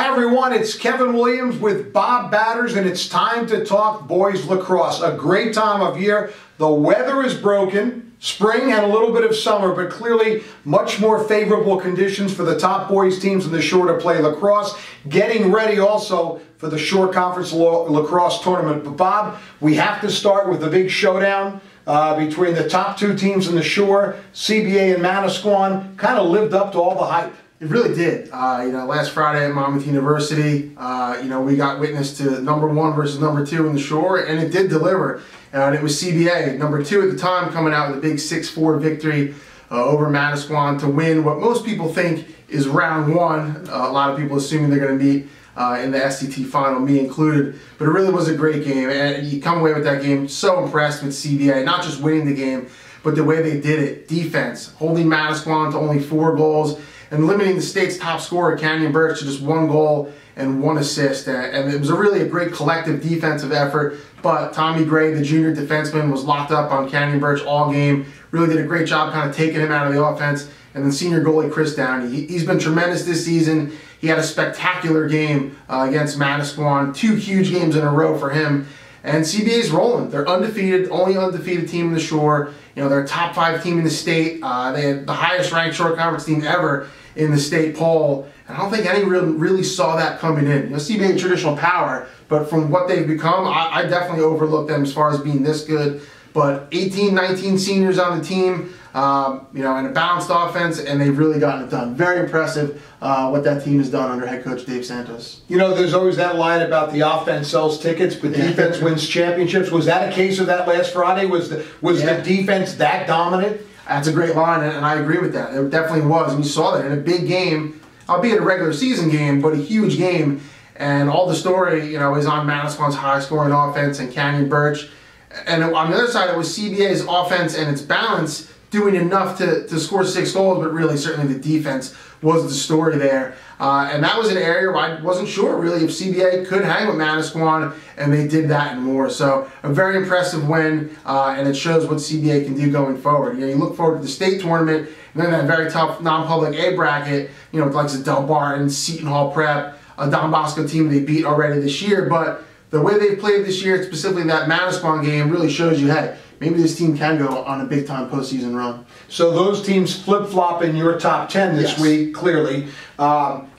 Hi everyone, it's Kevin Williams with Bob Batters, and it's time to talk boys lacrosse. A great time of year. The weather is broken, spring and a little bit of summer, but clearly much more favorable conditions for the top boys teams in the shore to play lacrosse. Getting ready also for the Shore Conference Lacrosse Tournament. But Bob, we have to start with the big showdown between the top two teams in the shore. CBA and Manasquan kind of lived up to all the hype. It really did. Last Friday at Monmouth University, we got witness to #1 versus #2 in the shore, and it did deliver. And it was CBA, #2 at the time, coming out with a big 6-4 victory over Manasquan to win what most people think is round one. A lot of people assuming they're going to meet in the SCT final, me included. But it really was a great game, and you come away with that game so impressed with CBA, not just winning the game, but the way they did it. Defense, holding Manasquan to only 4 goals, and limiting the state's top scorer, Canyon Birch, to just 1 goal and 1 assist. And it was really a great collective defensive effort, but Tommy Gray, the junior defenseman, was locked up on Canyon Birch all game. Really did a great job kind of taking him out of the offense. And then senior goalie Chris Downey, he's been tremendous this season. He had a spectacular game against Manasquan, 2 huge games in a row for him. And CBA's rolling. They're undefeated, only undefeated team in the shore. They're a top 5 team in the state. They had the highest ranked shore conference team ever in the state poll, and I don't think anyone really saw that coming in. CBA traditional power, but from what they've become, I definitely overlooked them as far as being this good. But 18, 19 seniors on the team, and a balanced offense, and they've really gotten it done. Very impressive what that team has done under head coach Dave Santos. There's always that line about the offense sells tickets, but defense wins championships. Was that a case of that last Friday? Was the defense that dominant? That's a great line, and I agree with that. It definitely was, and you saw that in a big game, albeit a regular season game, but a huge game. And all the story, is on Manasquan's high-scoring offense and Canyon Birch. And on the other side, it was CBA's offense and its balance doing enough to score 6 goals, but really, certainly the defense was the story there. And that was an area where I wasn't sure, really, if CBA could hang with Manasquan, and they did that and more. So, a very impressive win, and it shows what CBA can do going forward. You look forward to the state tournament, and then that very tough non-public A bracket, like Del Barton, Seton Hall Prep, a Don Bosco team they beat already this year. But the way they've played this year, specifically that Manasquan game, really shows you, hey, maybe this team can go on a big-time postseason run. So those teams flip-flop in your top 10 this week, clearly.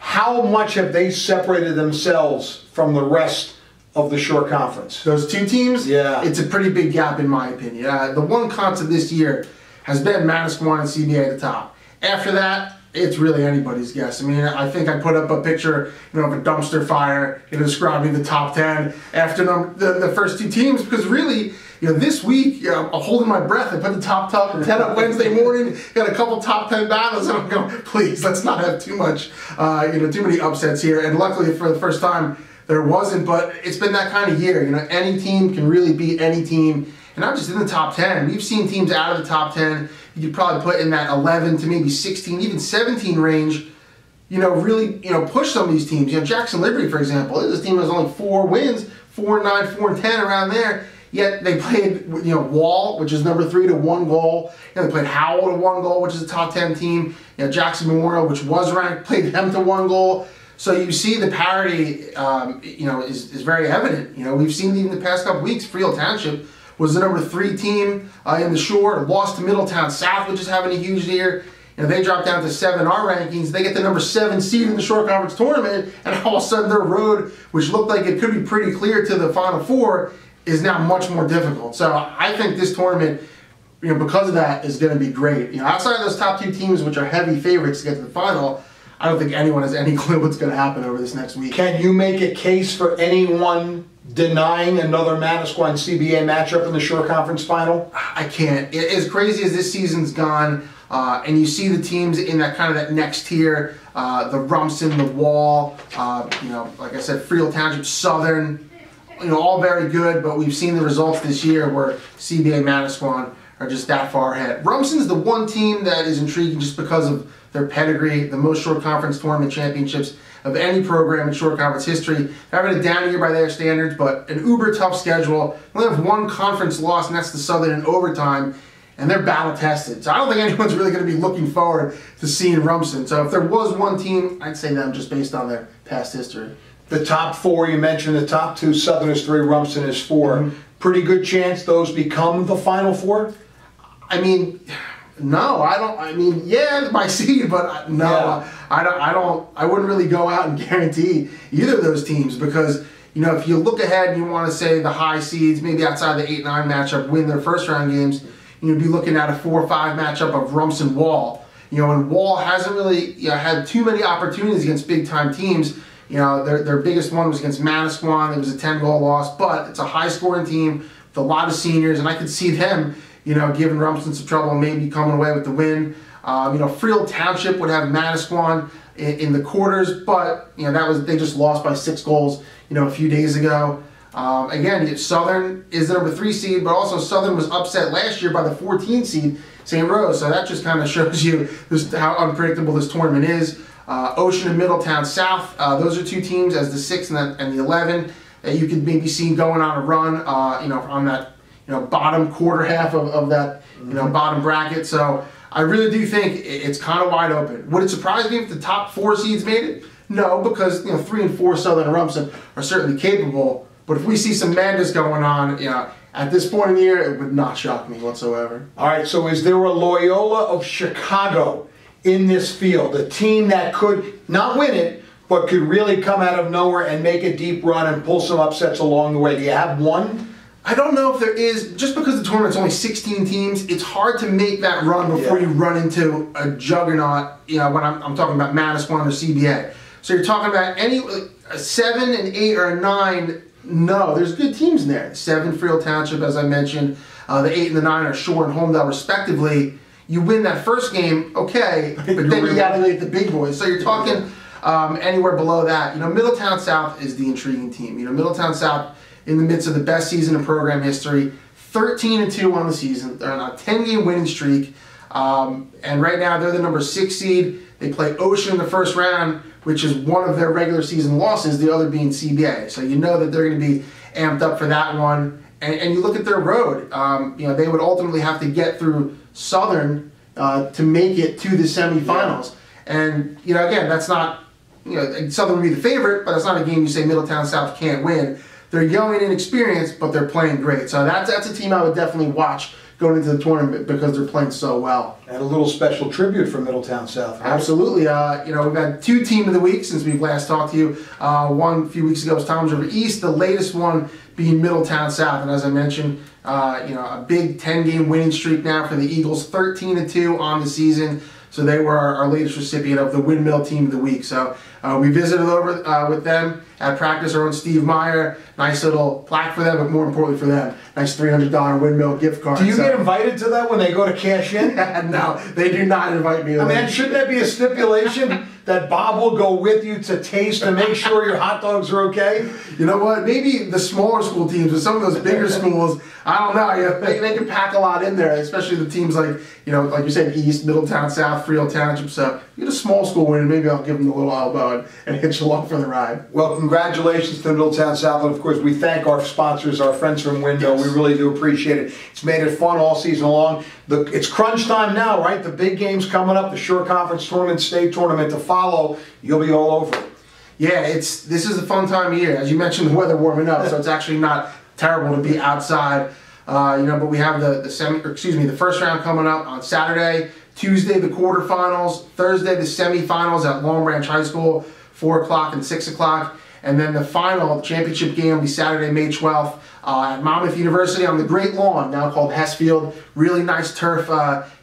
How much have they separated themselves from the rest of the Shore Conference? Those 2 teams? Yeah. It's a pretty big gap in my opinion. The one constant this year has been Manasquan and CBA at the top. After that, it's really anybody's guess. I think I put up a picture, of a dumpster fire, describing the top 10 after the first 2 teams, because really, this week, I'm holding my breath. I put the top 10 up Wednesday morning, got a couple top 10 battles, and I'm going, please, let's not have too much, too many upsets here. And luckily, for the first time, there wasn't, but it's been that kind of year. Any team can really beat any team, and not just in the top 10. We've seen teams out of the top 10, you could probably put in that 11 to maybe 16, even 17 range, really, push some of these teams. Jackson Liberty, for example, this team has only 4 wins, 4-9, 4-10, around there. Yet they played, Wall, which is #3 to 1 goal. They played Howell to 1 goal, which is a top 10 team. Jackson Memorial, which was ranked, played them to 1 goal. So you see the parity, is very evident. We've seen even the past couple weeks, Freehold Township was the #3 team in the shore, lost to Middletown South, which is having a huge year. They dropped down to 7 in our rankings. They get the #7 seed in the Shore Conference Tournament, and all of a sudden their road, which looked like it could be pretty clear to the Final Four, is now much more difficult. So I think this tournament, because of that, is going to be great. Outside of those top 2 teams, which are heavy favorites to get to the final, I don't think anyone has any clue what's going to happen over this next week. Can you make a case for anyone denying another Manasquan CBA matchup in the Shore Conference final? I can't. As crazy as this season's gone, and you see the teams in that kind of that next tier, the Rumson, the Wall, like I said, Freehold Township, Southern, all very good, but we've seen the results this year where CBA and Manasquan are just that far ahead. Rumson's the one team that is intriguing just because of their pedigree, the most Shore Conference tournament championships of any program in Shore Conference history. They're having a down year by their standards, but an uber tough schedule. They only have 1 conference loss, and that's the Southern in overtime. and they're battle tested. So I don't think anyone's really going to be looking forward to seeing Rumson. So if there was one team, I'd say them just based on their past history. The top 4, you mentioned the top 2, Southern is 3, Rumson is 4. Pretty good chance those become the Final 4? I mean, no, I don't. I mean, yeah, my seed, but no, yeah. I wouldn't really go out and guarantee either of those teams because, you know, if you look ahead and you want to say the high seeds, maybe outside the 8-9 matchup, win their first round games, you'd be looking at a 4-5 matchup of Rumson Wall. You know, and Wall hasn't really had too many opportunities against big time teams. You know, their biggest one was against Manasquan. It was a 10-goal loss, but it's a high-scoring team with a lot of seniors, and I could see them, you know, giving Rumson some trouble and maybe coming away with the win. You know, Freehold Township would have Manasquan in the quarters, but, you know, they just lost by 6 goals, you know, a few days ago. Again, Southern is the number 3 seed, but also Southern was upset last year by the 14 seed, St. Rose, so that just kind of shows you just how unpredictable this tournament is. Ocean and Middletown South, those are 2 teams as the 6 and the 11 that you could maybe see going on a run, you know, on that, you know, bottom quarter half of that, you know, bottom bracket. So I really do think it's kind of wide open. Would it surprise me if the top 4 seeds made it? No, because, you know, 3 and 4 Southern and Rumson are certainly capable. But if we see some madness going on, you know, at this point in the year, it would not shock me whatsoever. All right, so is there a Loyola of Chicago in this field, a team that could not win it, but could really come out of nowhere and make a deep run and pull some upsets along the way? Do you have one? I don't know if there is. Just because the tournament's only 16 teams, it's hard to make that run before you run into a juggernaut, you know, when I'm talking about Manasquan or CBA. So you're talking about a 7, an 8, or a 9. No, there's good teams in there. 7, Freehold Township, as I mentioned. The 8 and the 9 are Shore and Homedale, respectively. You win that first game, okay, but then you got to get the big boys. So you're talking anywhere below that. You know, Middletown South is the intriguing team. You know, Middletown South, in the midst of the best season in program history, 13-2 on the season. They're on a 10-game winning streak, and right now they're the number 6 seed. They play Ocean in the first round, which is one of their regular season losses, the other being CBA. So you know that they're going to be amped up for that one. And you look at their road, you know, they would ultimately have to get through Southern to make it to the semifinals. Yeah. And, you know, again, that's not, you know, Southern would be the favorite, but it's not a game you say Middletown South can't win. They're young and inexperienced, but they're playing great. So that's a team I would definitely watch going into the tournament because they're playing so well. And a little special tribute for Middletown South. Right? Absolutely. You know, we've had 2 Team of the Week since we've last talked to you. One a few weeks ago was Toms River East. The latest one being Middletown South. And as I mentioned, you know, a big 10-game winning streak now for the Eagles, 13-2 on the season. So they were our latest recipient of the Windmill Team of the Week. So we visited over with them at practice. Our own Steve Meyer, nice little plaque for them, but more importantly for them, nice $300 Windmill gift card. Do you get invited to that when they go to cash in? No, they do not invite me to that. I mean, shouldn't that be a stipulation that Bob will go with you to taste to make sure your hot dogs are okay? You know what? Maybe the smaller school teams, but some of those bigger schools, I don't know. They can pack a lot in there, especially the teams like, you know, like you said, East, Middletown South, Freehold Township. So you get a small school win, maybe I'll give them a little elbow and hitch along for the ride. Well, congratulations to Middletown South, and of course we thank our sponsors, our friends from Window. Yes. We really do appreciate it. It's made it fun all season long. It's crunch time now, right? The big game's coming up, the Shore Conference Tournament, State Tournament to follow. You'll be all over it. Yeah, this is a fun time of year. As you mentioned, the weather warming up, so it's actually not terrible to be outside. You know, but we have the first round coming up on Saturday, Tuesday the quarterfinals, Thursday the semifinals at Long Branch High School, 4 o'clock and 6 o'clock. And then the final championship game will be Saturday, May 12th at Monmouth University on the Great Lawn, now called Hess Field. Really nice turf,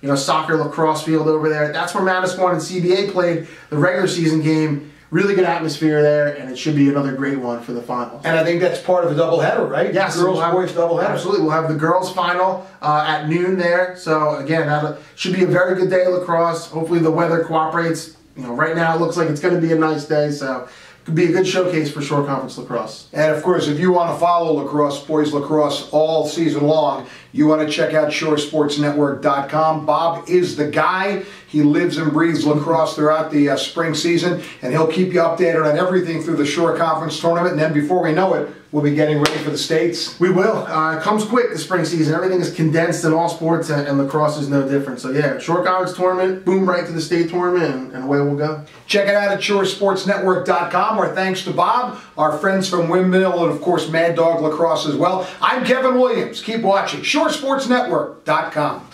you know, soccer lacrosse field over there. That's where Manasquan and CBA played the regular season game. Really good atmosphere there, and it should be another great one for the finals. And I think that's part of the doubleheader, right? Yes. Girls, boys doubleheader. Absolutely. We'll have the girls' final at noon there. So, again, that should be a very good day of lacrosse. Hopefully the weather cooperates. You know, right now it looks like it's going to be a nice day, so could be a good showcase for Shore Conference lacrosse. And of course, if you want to follow lacrosse, boys lacrosse, all season long, you want to check out shoresportsnetwork.com. Bob is the guy. He lives and breathes lacrosse throughout the spring season, and he'll keep you updated on everything through the Shore Conference Tournament. And then before we know it, we'll be getting ready for the States. We will. It comes quick, the spring season. Everything is condensed in all sports, and lacrosse is no different. So yeah, Shore Conference Tournament, boom, right to the state tournament, and away we'll go. Check it out at shoresportsnetwork.com. Our thanks to Bob, our friends from Windmill, and of course Mad Dog Lacrosse as well. I'm Kevin Williams. Keep watching. shoresportsnetwork.com.